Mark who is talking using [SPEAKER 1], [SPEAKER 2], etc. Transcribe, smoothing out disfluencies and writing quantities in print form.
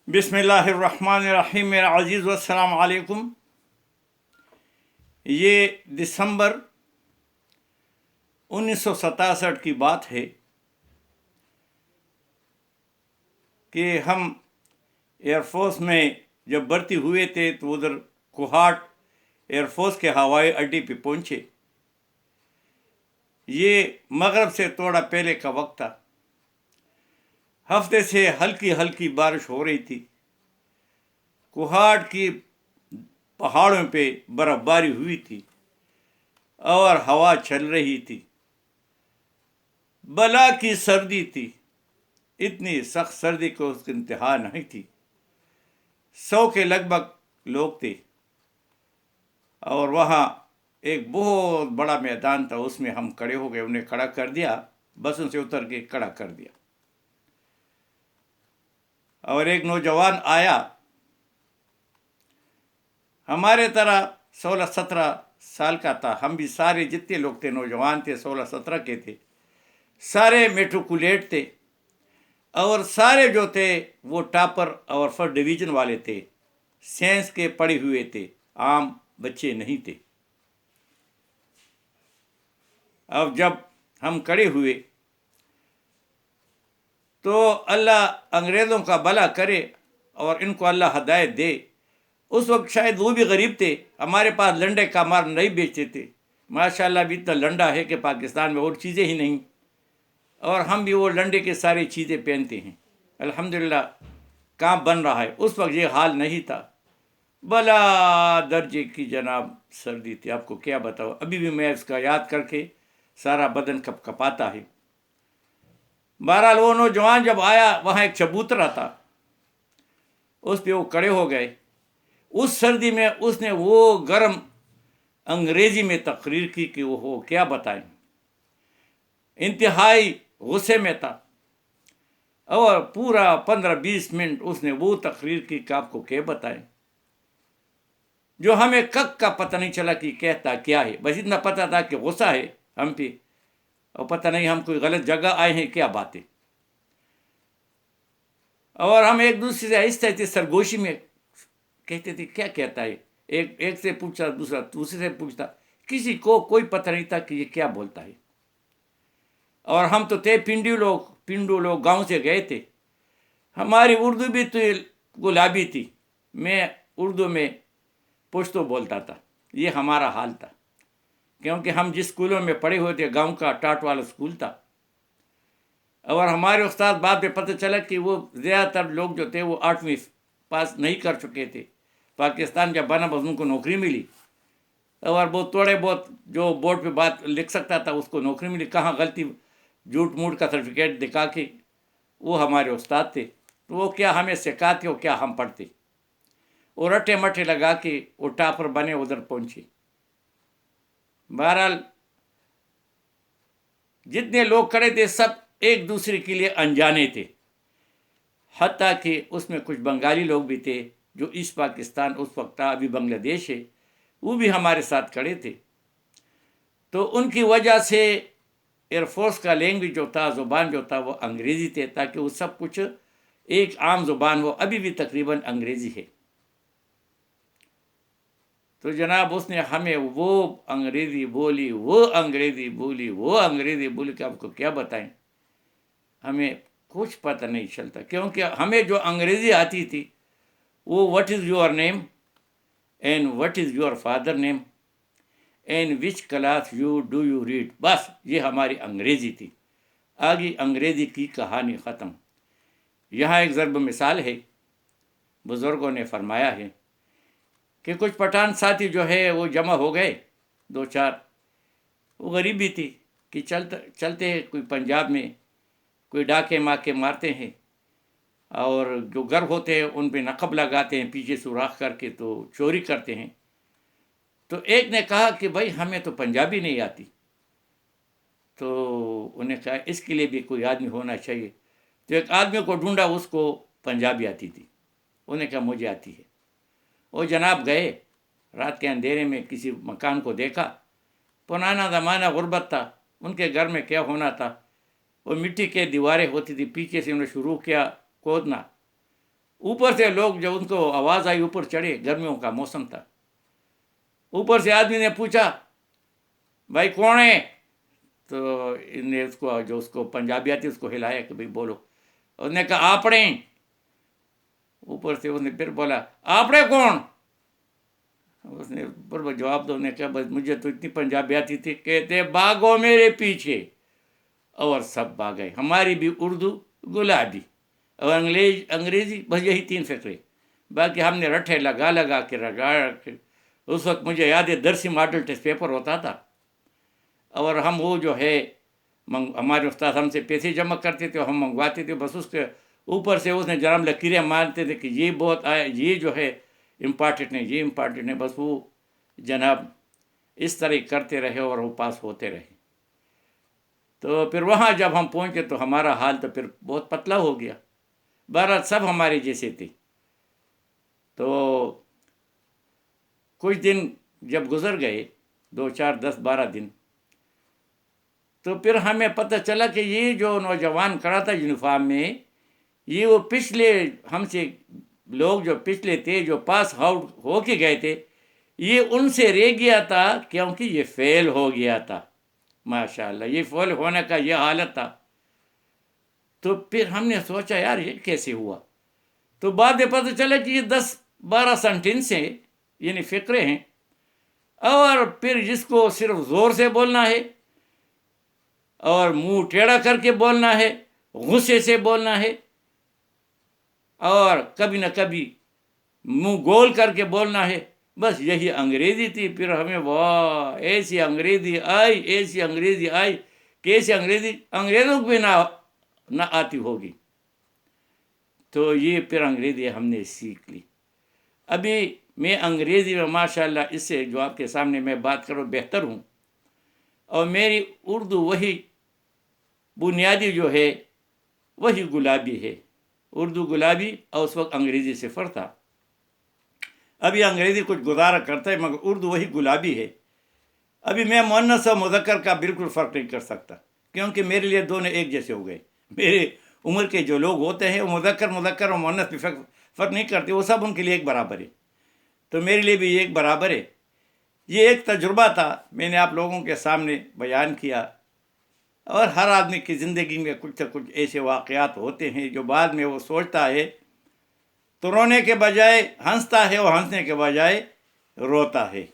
[SPEAKER 1] बिस्मिल्लाहिर्रहमानिर्रहीम। मेरा अजीज़ वस्सलाम अलैकुम। ये दिसंबर 1967 की बात है कि हम एयरफोर्स में जब भर्ती हुए थे तो उधर कोहाट एयरफोर्स के हवाई अड्डे पे पहुंचे। ये मगरब से थोड़ा पहले का वक्त था। हफ्ते से हल्की हल्की बारिश हो रही थी। कोहाट की पहाड़ों पे बर्फबारी हुई थी और हवा चल रही थी। बला की सर्दी थी, इतनी सख्त सर्दी को उसकी इंतहा नहीं थी। 100 के लगभग लोग थे और वहाँ एक बहुत बड़ा मैदान था, उसमें हम खड़े हो गए। उन्हें खड़ा कर दिया, बसों से उतर के खड़ा कर दिया। और एक नौजवान आया, हमारे तरह 16-17 साल का था। हम भी सारे जितने लोग थे नौजवान थे, 16-17 के थे। सारे मेट्रिकुलेट थे और सारे जो थे वो टॉपर और फर्स्ट डिवीज़न वाले थे। साइंस के पढ़े हुए थे, आम बच्चे नहीं थे। अब जब हम खड़े हुए तो अल्लाह अंग्रेज़ों का भला करे और इनको अल्लाह हदायत दे। उस वक्त शायद वो भी गरीब थे, हमारे पास लंडे का मार नहीं बेचते थे। माशाल्लाह भी इतना लंडा है कि पाकिस्तान में और चीज़ें ही नहीं, और हम भी वो लंडे के सारी चीज़ें पहनते हैं। अल्हम्दुलिल्लाह काम बन रहा है। उस वक्त ये हाल नहीं था। बला दर्जे की जनाब सर्दी थी, आपको क्या बताओ। अभी भी मैं इसका याद करके सारा बदन कपकपाता है। बहरहाल वो नौजवान जब आया, वहाँ एक चबूतरा था, उस पर वो खड़े हो गए। उस सर्दी में उसने वो गर्म अंग्रेजी में तकरीर की कि वो क्या बताएं। इंतहाई गुस्से में था और पूरा 15-20 मिनट उसने वो तकरीर की कि आपको क्या बताएं, जो हमें कक का पता नहीं चला कि कहता क्या है। बस इतना पता था कि गुस्सा है हम पे, और पता नहीं हम कोई गलत जगह आए हैं, क्या बातें। और हम एक दूसरे से आहिस्ते आहिस्ते सरगोशी में कहते थे क्या कहता है। एक से पूछता, दूसरा दूसरे से पूछता, किसी को कोई पता नहीं था कि ये क्या बोलता है। और हम तो थे पिंडू लोग गांव से गए थे। हमारी उर्दू भी तो गुलाबी थी। मैं उर्दू में पुश्तो बोलता था। ये हमारा हाल था, क्योंकि हम जिस स्कूलों में पढ़े हुए थे गांव का टाट वाला स्कूल था। और हमारे उस्ताद बाद में पता चला कि वो ज़्यादातर लोग जो थे वो 8वीं पास नहीं कर चुके थे। पाकिस्तान जब बना बस उनको नौकरी मिली, और वो थोड़े बहुत जो बोर्ड पे बात लिख सकता था उसको नौकरी मिली। कहाँ गलती, झूठ मूठ का सर्टिफिकेट दिखा के वो हमारे उस्ताद थे। तो वो क्या हमें सिखाते, वो क्या हम पढ़ते। और रट्टे मट्टे लगा के वो टापर बने, उधर पहुंचे। बहरहाल जितने लोग खड़े थे सब एक दूसरे के लिए अनजाने थे। हत्ता कि उसमें कुछ बंगाली लोग भी थे जो ईस्ट पाकिस्तान उस वक्त था, अभी बांग्लादेश है, वो भी हमारे साथ खड़े थे। तो उनकी वजह से एयरफोर्स का लैंग्वेज जो था, ज़ुबान जो था, वो अंग्रेज़ी थे, ताकि वो सब कुछ एक आम ज़ुबान हो। अभी भी तकरीबन अंग्रेज़ी है। तो जनाब उसने हमें वो अंग्रेज़ी बोली, वो अंग्रेज़ी बोली, वो अंग्रेज़ी बोली कि आपको क्या बताएं। हमें कुछ पता नहीं चलता, क्योंकि हमें जो अंग्रेज़ी आती थी वो what is your name and what is your father name and which class you do you read, बस ये हमारी अंग्रेज़ी थी। आगे अंग्रेज़ी की कहानी ख़त्म। यहाँ एक ज़रब मिसाल है। बुज़ुर्गों ने फरमाया है कि कुछ पठान साथी जो है वो जमा हो गए, 2-4। वो गरीबी थी कि चलते हैं कोई पंजाब में, कोई डाके माके मारते हैं और जो घर होते हैं उन पे नकब लगाते हैं पीछे सुराख करके, तो चोरी करते हैं। तो एक ने कहा कि भाई हमें तो पंजाबी नहीं आती। तो उन्हें कहा इसके लिए भी कोई आदमी होना चाहिए। तो एक आदमी को ढूंढा, उसको पंजाबी आती थी। उन्हें कहा मुझे आती है। वो जनाब गए, रात के अंधेरे में किसी मकान को देखा। पुराना ज़माना, गुर्बत था, उनके घर में क्या होना था। वो मिट्टी के दीवारें होती थी, पीछे से उन्होंने शुरू किया खोदना। اوپر سے لوگ جب ان کو آواز آئی اوپر چڑھے، گرمیوں کا موسم تھا، اوپر سے آدمی نے پوچھا بھائی کون ہے؟ تو ان نے اس کو جو اس کو پنجابی آتی اس کو ہلایا کہ بھائی بولو، اس نے کہا آپڑے۔ اوپر سے اس نے پھر بولا آپڑے کون؟ اس نے پر جواب دو نے کہا بس مجھے تو اتنی پنجابی آتی تھی، کہتے بھاگو میرے پیچھے، اور سب بھاگے۔ ہماری بھی اردو گلابی اور انگریزی، بس یہی 3 فقرے، باقی ہم نے رٹھے لگا کے اس وقت مجھے یاد ہے درسی ماڈل ٹیسٹ پیپر ہوتا تھا، اور ہم وہ جو ہے ہمارے استاد ہم سے پیسے جمع کرتے تھے، ہم منگواتے تھے، بس اس کے اوپر سے اس نے جناب لکیریں مارتے تھے کہ یہ بہت آئے، یہ جو ہے امپارٹنٹ ہے، یہ امپارٹنٹ ہے، بس وہ جناب اس طرح کرتے رہے اور وہ پاس ہوتے رہے۔ تو پھر وہاں جب ہم پہنچے تو ہمارا حال تو پھر بہت پتلا ہو گیا، بہرحال سب ہمارے جیسے تھے۔ تو کچھ دن جب گزر گئے، 2 4 10 12 دن، تو پھر ہمیں پتہ چلا کہ یہ جو نوجوان کھڑا تھا یونیفارم میں، یہ وہ پچھلے ہم سے لوگ جو پچھلے تھے جو پاس آؤٹ ہو کے گئے تھے، یہ ان سے رہ گیا تھا کیونکہ یہ فیل ہو گیا تھا۔ ماشاء اللہ، یہ فیل ہونے کا یہ حالت تھا۔ تو پھر ہم نے سوچا یار یہ کیسے ہوا؟ تو بعد میں پتہ چلا کہ یہ 10 12 سینٹنس ہیں، یعنی فقرے ہیں، اور پھر جس کو صرف زور سے بولنا ہے اور منہ ٹیڑھا کر کے بولنا ہے، غصے سے بولنا ہے، اور کبھی نہ کبھی منہ گول کر کے بولنا ہے، بس یہی انگریزی تھی۔ پھر ہمیں واہ ایسی انگریزی آئی، ایسی انگریزی آئی کہ ایسی انگریزی انگریزوں کو بھی نہ آتی ہوگی۔ تو یہ پھر انگریزی ہم نے سیکھ لی۔ ابھی میں انگریزی میں ماشاء اللہ اس سے جو آپ کے سامنے میں بات کروں بہتر ہوں، اور میری اردو وہی بنیادی جو ہے وہی گلابی ہے، اردو گلابی، اور اس وقت انگریزی صفر تھا۔ ابھی انگریزی کچھ گزارا کرتا ہے مگر اردو وہی گلابی ہے۔ ابھی میں مؤنث اور مذکر کا بالکل فرق نہیں کر سکتا، کیونکہ میرے لیے دونوں ایک جیسے ہو گئے۔ میرے عمر کے جو لوگ ہوتے ہیں وہ مذکر اور مؤنث پہ فرق نہیں کرتے، وہ سب ان کے لیے ایک برابر ہے، تو میرے لیے بھی ایک برابر ہے۔ یہ ایک تجربہ تھا، میں نے آپ لوگوں کے سامنے بیان کیا، اور ہر آدمی کی زندگی میں کچھ نہ کچھ ایسے واقعات ہوتے ہیں جو بعد میں وہ سوچتا ہے تو رونے کے بجائے ہنستا ہے، اور ہنسنے کے بجائے روتا ہے۔